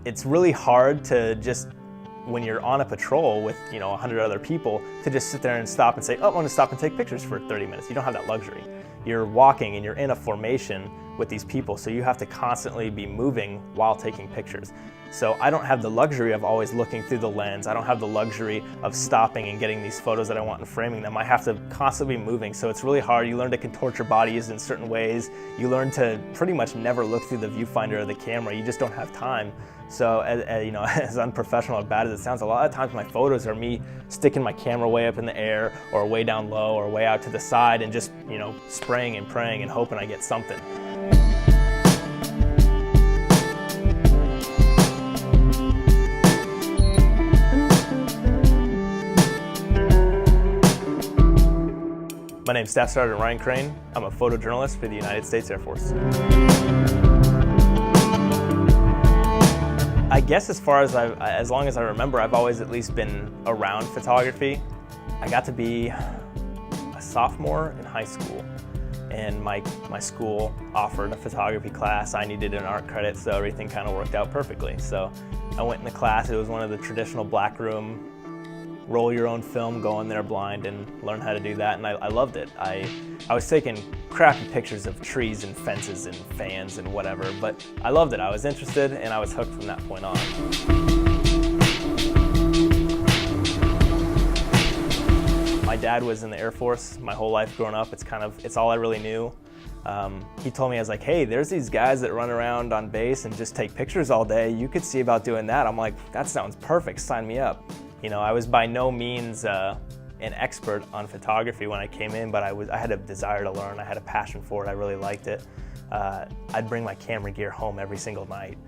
it's really hard to just, when you're on a patrol with 100 other people, to just sit there and stop and say, oh, I want to stop and take pictures for 30 minutes. You don't have that luxury. You're walking and you're in a formation with these people, so you have to constantly be moving while taking pictures. So I don't have the luxury of always looking through the lens. I don't have the luxury of stopping and getting these photos that I want and framing them. I have to constantly be moving, so it's really hard. You learn to contort your bodies in certain ways. You learn to pretty much never look through the viewfinder of the camera. You just don't have time. So as unprofessional and bad as it sounds, a lot of times my photos are me sticking my camera way up in the air or way down low or way out to the side and just spraying and praying and hoping I get something. My name's Staff Sergeant Ryan Crane. I'm a photojournalist for the United States Air Force. I guess as long as I remember, I've always at least been around photography. I got to be a sophomore in high school, and my school offered a photography class. I needed an art credit, so everything kind of worked out perfectly. So I went in the class. It was one of the traditional black room, roll your own film, go in there blind and learn how to do that, and I loved it. I was taking crappy pictures of trees and fences and fans and whatever, but I loved it. I was interested and I was hooked from that point on. My dad was in the Air Force my whole life growing up. It's all I really knew. He told me, I was like, hey, there's these guys that run around on base and just take pictures all day. You could see about doing that. I'm like, that sounds perfect, sign me up. I was by no means an expert on photography when I came in, but I had a desire to learn. I had a passion for it. I really liked it. I'd bring my camera gear home every single night,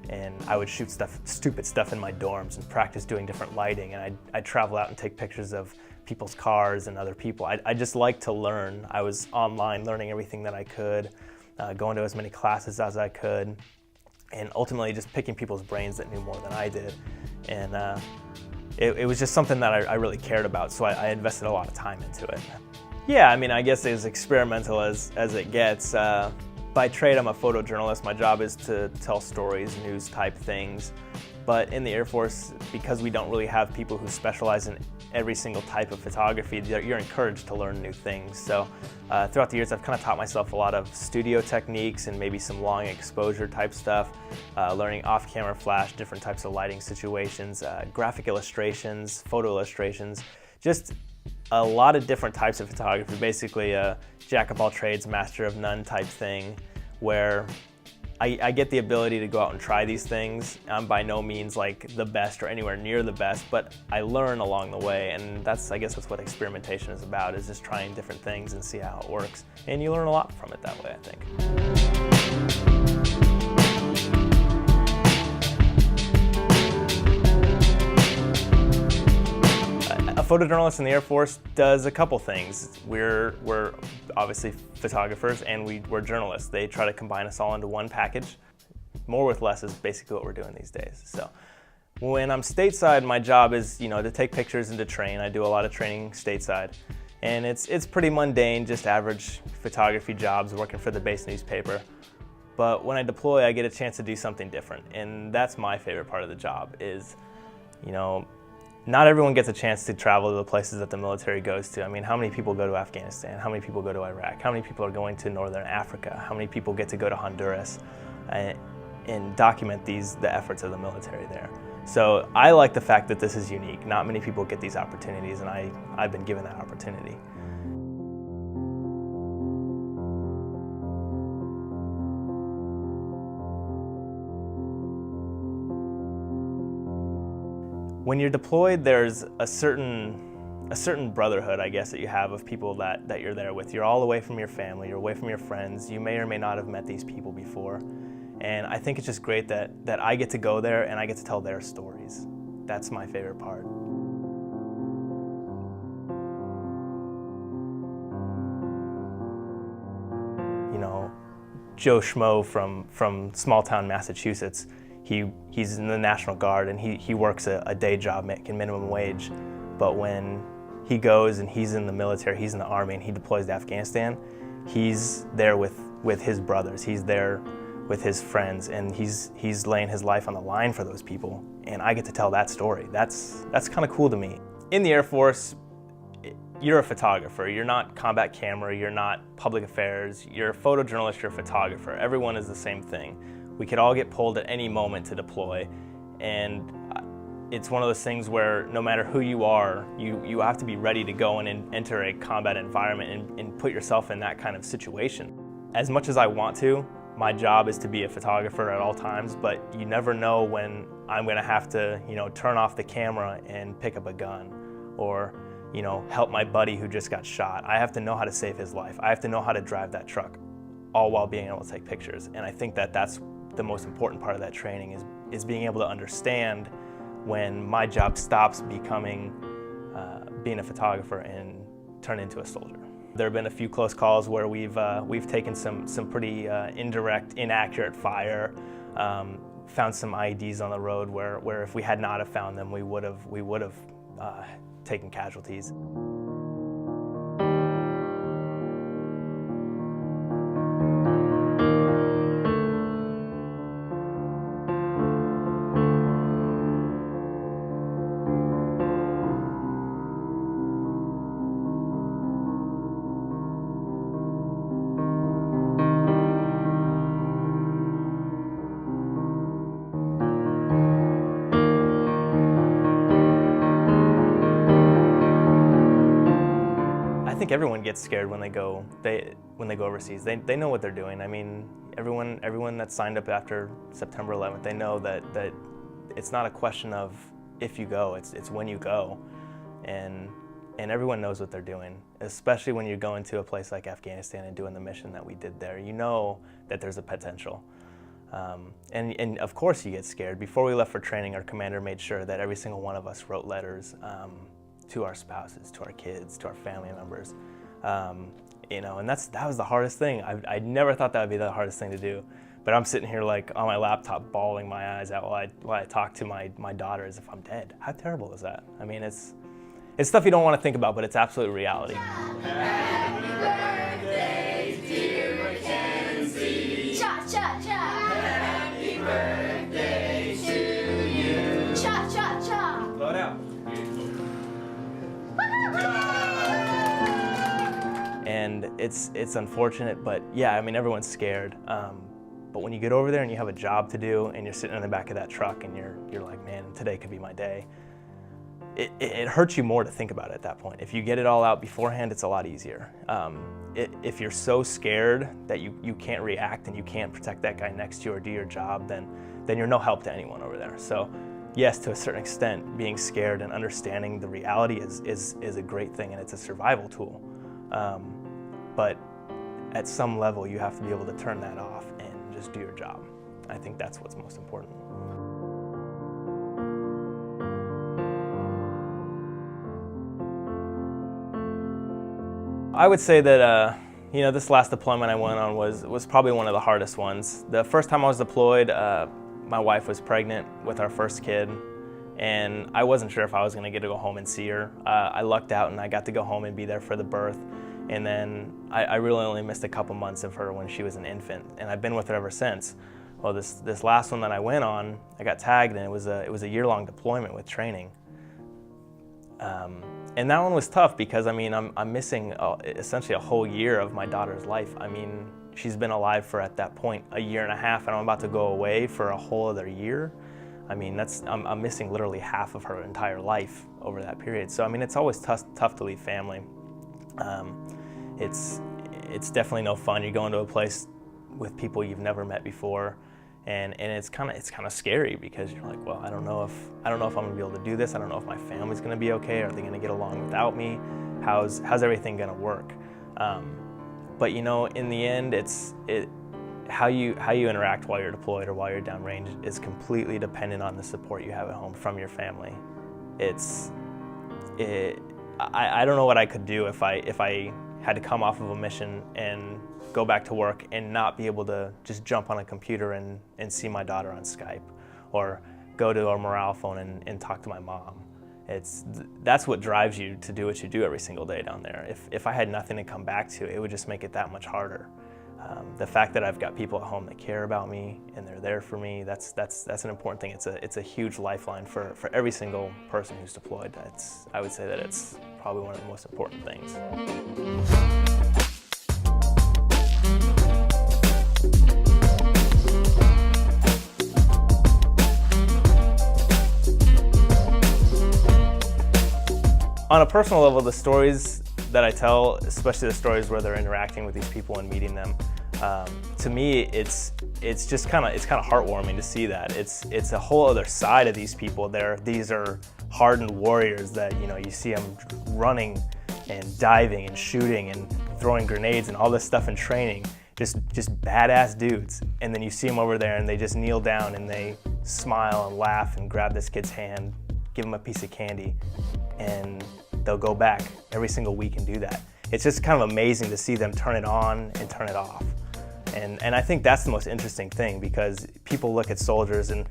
and I would shoot stupid stuff in my dorms and practice doing different lighting, and I'd travel out and take pictures of people's cars and other people. I just liked to learn. I was online learning everything that I could, going to as many classes as I could, and ultimately just picking people's brains that knew more than I did. And it was just something that I really cared about, so I invested a lot of time into it. Yeah, I guess as experimental as it gets. By trade, I'm a photojournalist. My job is to tell stories, news type things. But in the Air Force, because we don't really have people who specialize in every single type of photography, you're encouraged to learn new things. So throughout the years, I've kind of taught myself a lot of studio techniques and maybe some long exposure type stuff, learning off-camera flash, different types of lighting situations, graphic illustrations, photo illustrations, just a lot of different types of photography, basically a jack of all trades, master of none type thing, where I get the ability to go out and try these things. I'm by no means like the best or anywhere near the best, but I learn along the way, and I guess that's what experimentation is about, is just trying different things and see how it works. And you learn a lot from it that way, I think. A photojournalist in the Air Force does a couple things. We're obviously photographers and we're journalists. They try to combine us all into one package. More with less is basically what we're doing these days. So when I'm stateside, my job is to take pictures and to train. I do a lot of training stateside. And it's pretty mundane, just average photography jobs, working for the base newspaper. But when I deploy, I get a chance to do something different. And that's my favorite part of the job is, not everyone gets a chance to travel to the places that the military goes to. How many people go to Afghanistan? How many people go to Iraq? How many people are going to Northern Africa? How many people get to go to Honduras and document the efforts of the military there? So I like the fact that this is unique. Not many people get these opportunities, and I've been given that opportunity. When you're deployed, there's a certain brotherhood, I guess, that you have of people that you're there with. You're all away from your family, you're away from your friends. You may or may not have met these people before. And I think it's just great that I get to go there and I get to tell their stories. That's my favorite part. Joe Schmo from small town Massachusetts, he's in the National Guard and he works a day job making minimum wage. But when he goes and he's in the military, he's in the Army and he deploys to Afghanistan, he's there with his brothers. He's there with his friends, and he's laying his life on the line for those people, and I get to tell that story. That's kind of cool to me. In the Air Force, you're a photographer. You're not combat camera, you're not public affairs, you're a photojournalist, you're a photographer. Everyone is the same thing. We could all get pulled at any moment to deploy, and it's one of those things where no matter who you are, you have to be ready to go and enter a combat environment and put yourself in that kind of situation. As much as I want to, my job is to be a photographer at all times, but you never know when I'm gonna have to, turn off the camera and pick up a gun, or, help my buddy who just got shot. I have to know how to save his life. I have to know how to drive that truck, all while being able to take pictures. And I think that that's the most important part of that training is being able to understand when my job stops becoming being a photographer and turn into a soldier. There have been a few close calls where we've taken some pretty indirect, inaccurate fire, found some IEDs on the road where if we had not have found them, we would have taken casualties. I think everyone gets scared when they go overseas. They know what they're doing. I mean, everyone that signed up after September 11th, they know that it's not a question of if you go, it's when you go, and everyone knows what they're doing. Especially when you're going to a place like Afghanistan and doing the mission that we did there, you know that there's a potential. And of course you get scared. Before we left for training, our commander made sure that every single one of us wrote letters to our spouses, to our kids, to our family members, and that was the hardest thing. I never thought that would be the hardest thing to do, but I'm sitting here like on my laptop bawling my eyes out while I talk to my daughter as if I'm dead. How terrible is that? I mean, it's stuff you don't want to think about, but it's absolute reality. Happy birthday, dear Mackenzie. Cha cha cha. Happy birthday to you. Cha cha cha. Blow it out. And it's unfortunate, but yeah, I mean, everyone's scared. But when you get over there and you have a job to do and you're sitting in the back of that truck and you're like, man, today could be my day, it hurts you more to think about it at that point. If you get it all out beforehand, it's a lot easier. If you're so scared that you can't react and you can't protect that guy next to you or do your job, then you're no help to anyone over there. So yes, to a certain extent, being scared and understanding the reality is a great thing, and it's a survival tool. But at some level, you have to be able to turn that off and just do your job. I think that's what's most important. I would say that this last deployment I went on was probably one of the hardest ones. The first time I was deployed, my wife was pregnant with our first kid, and I wasn't sure if I was going to get to go home and see her. I lucked out and I got to go home and be there for the birth. And then I really only missed a couple months of her when she was an infant, and I've been with her ever since. Well, this last one that I went on, I got tagged, and it was a year-long deployment with training. And that one was tough because I mean I'm missing essentially a whole year of my daughter's life. I mean, she's been alive for at that point a year and a half, and I'm about to go away for a whole other year. I mean, I'm missing literally half of her entire life over that period. So I mean, it's always tough to leave family. It's definitely no fun. You go into a place with people you've never met before, and it's kind of scary because you're like, well, I don't know if I'm gonna be able to do this. I don't know if my family's gonna be okay. Are they gonna get along without me? How's everything gonna work? But in the end, how you interact while you're deployed or while you're downrange is completely dependent on the support you have at home from your family. I don't know what I could do if I had to come off of a mission and go back to work and not be able to just jump on a computer and see my daughter on Skype, or go to a morale phone and talk to my mom. That's what drives you to do what you do every single day down there. If I had nothing to come back to, it would just make it that much harder. The fact that I've got people at home that care about me and they're there for me, that's an important thing. It's a huge lifeline for every single person who's deployed. I would say that it's probably one of the most important things. On a personal level, the stories that I tell, especially the stories where they're interacting with these people and meeting them, to me, it's just kind of heartwarming to see that. It's a whole other side of these people. These are hardened warriors that, you know, you see them running and diving and shooting and throwing grenades and all this stuff in training. Just badass dudes. And then you see them over there and they just kneel down and they smile and laugh and grab this kid's hand, give him a piece of candy, and they'll go back every single week and do that. It's just kind of amazing to see them turn it on and turn it off. And I think that's the most interesting thing, because people look at soldiers and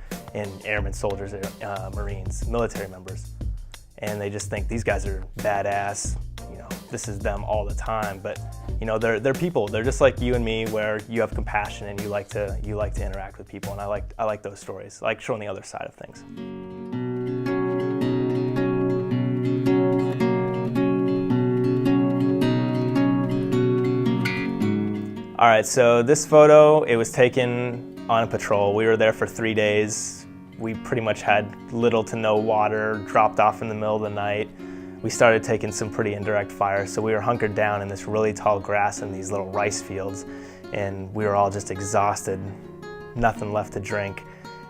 airmen, soldiers, Marines, military members, and they just think these guys are badass, you know, this is them all the time. But you know, they're people. They're just like you and me, where you have compassion and you like to interact with people. And I like those stories. I like showing the other side of things. All right, so this photo, it was taken on a patrol. We were there for 3 days. We pretty much had little to no water, dropped off in the middle of the night. We started taking some pretty indirect fire, so we were hunkered down in this really tall grass in these little rice fields, and we were all just exhausted, nothing left to drink.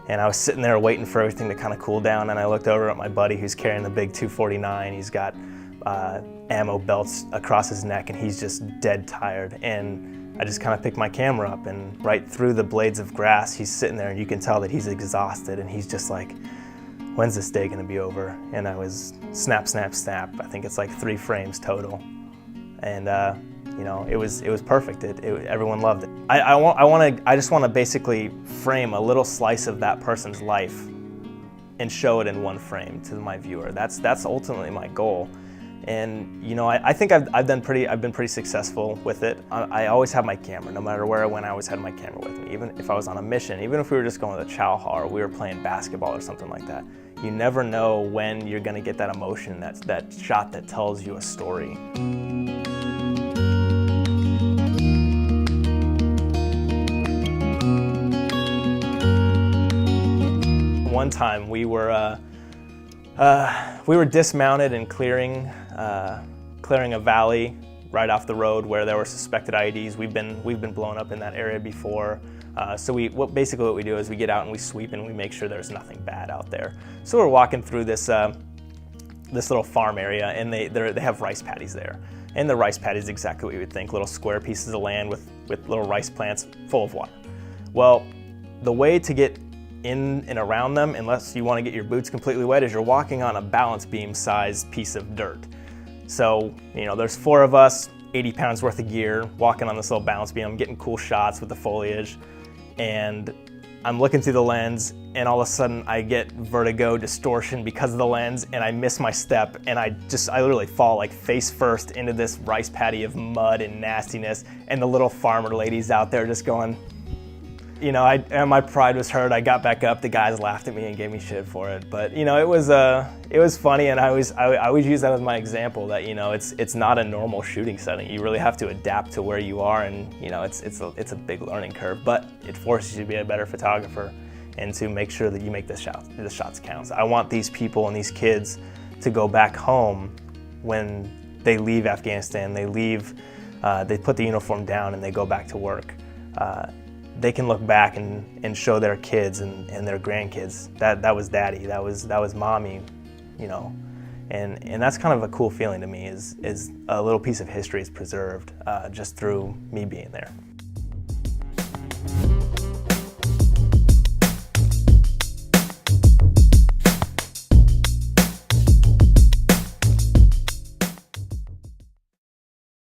And I was sitting there waiting for everything to kind of cool down, and I looked over at my buddy who's carrying the big 249. He's got ammo belts across his neck, and he's just dead tired. And I just kind of picked my camera up, and right through the blades of grass, he's sitting there, and you can tell that he's exhausted, and he's just like, when's this day gonna be over? And I was snap, snap, snap. I think it's like 3 frames total. And you know, it was perfect. Everyone loved it. I just want to basically frame a little slice of that person's life and show it in one frame to my viewer. That's ultimately my goal. And you know, I think I've been pretty successful with it. I always have my camera, no matter where I went. I always had my camera with me, even if I was on a mission, even if we were just going to the chow hall or we were playing basketball or something like that. You never know when you're going to get that emotion, that shot that tells you a story. One time we were dismounted and clearing a valley right off the road where there were suspected IEDs. We've been blown up in that area before. So basically what we do is we get out and we sweep and we make sure there's nothing bad out there. So we're walking through this little farm area, and they have rice paddies there. And the rice paddy is exactly what you would think, little square pieces of land with little rice plants full of water. Well, the way to get in and around them, unless you want to get your boots completely wet, is you're walking on a balance beam sized piece of dirt. So, you know, there's 4 of us, 80 pounds worth of gear, walking on this little balance beam. I'm getting cool shots with the foliage, and I'm looking through the lens, and all of a sudden I get vertigo, distortion because of the lens, and I miss my step, and I literally fall like face first into this rice paddy of mud and nastiness, and the little farmer lady's out there just going, you know, and my pride was hurt. I got back up. The guys laughed at me and gave me shit for it. But you know, it was funny, and I always use that as my example that, you know, it's not a normal shooting setting. You really have to adapt to where you are, and you know, it's a big learning curve. But it forces you to be a better photographer and to make sure that you make the shots count. So I want these people and these kids to go back home when they leave Afghanistan. They leave, they put the uniform down and they go back to work. They can look back and show their kids and their grandkids that was daddy, that was mommy, you know, and that's kind of a cool feeling to me, is a little piece of history is preserved just through me being there.